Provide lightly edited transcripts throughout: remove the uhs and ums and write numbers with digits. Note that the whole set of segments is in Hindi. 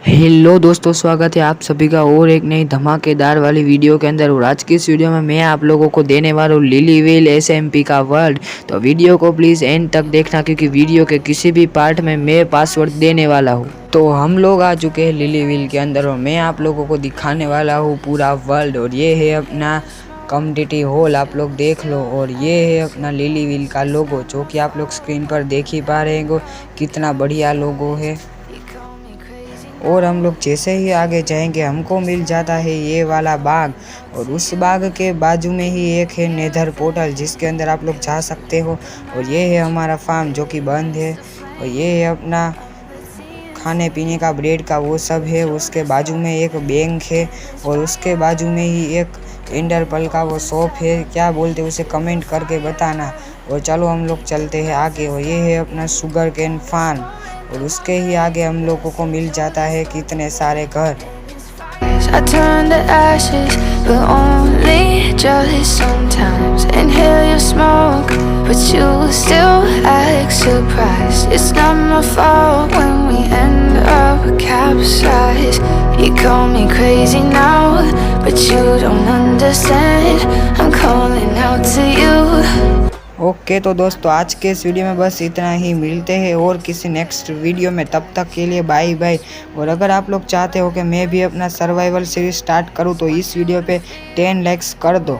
हेलो दोस्तों, स्वागत है आप सभी का और एक नई धमाकेदार वाली वीडियो के अंदर। और आज की इस वीडियो में मैं आप लोगों को देने वाला हूँ लिलीविल एसएमपी का वर्ड। तो वीडियो को प्लीज़ एंड तक देखना, क्योंकि वीडियो के किसी भी पार्ट में मैं पासवर्ड देने वाला हूँ। तो हम लोग आ चुके हैं लिलीविल के अंदर और मैं आप लोगों को दिखाने वाला हूँ पूरा वर्ल्ड। और ये है अपना कम्युनिटी हॉल, आप लोग देख लो। और ये है अपना लिलीविल का लोगो, जो कि आप लोग स्क्रीन पर देख ही पा रहे हो कितना बढ़िया लोगो है। और हम लोग जैसे ही आगे जाएंगे हमको मिल जाता है ये वाला बाग, और उस बाग के बाजू में ही एक है नेदर पोर्टल, जिसके अंदर आप लोग जा सकते हो। और ये है हमारा फार्म जो कि बंद है। और ये है अपना खाने पीने का ब्रेड का वो सब है। उसके बाजू में एक बैंक है और उसके बाजू में ही एक इंडरपल का वो शॉप है। क्या बोलते हैं उसे कमेंट करके बताना। और चलो हम लोग चलते हैं आगे। और ये है अपना शुगर कैन फार्म, और उसके ही आगे हम लोगों को मिल जाता है कितने सारे घर। I turn to ashes, but only jealous sometimes. Inhale your smoke, but you still act surprised. It's not my fault when we end up capsized. You call me crazy now, but you don't understand. I'm calling out to you. Okay तो दोस्तों, आज के इस वीडियो में बस इतना ही। मिलते हैं और किसी नेक्स्ट वीडियो में, तब तक के लिए बाय बाय। और अगर आप लोग चाहते हो कि मैं भी अपना सर्वाइवल सीरीज स्टार्ट करूं, तो इस वीडियो पे 10 लाइक्स कर दो।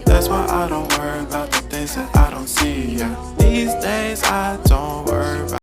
That's why I don't worry about the things that I don't see. Yeah. These days I don't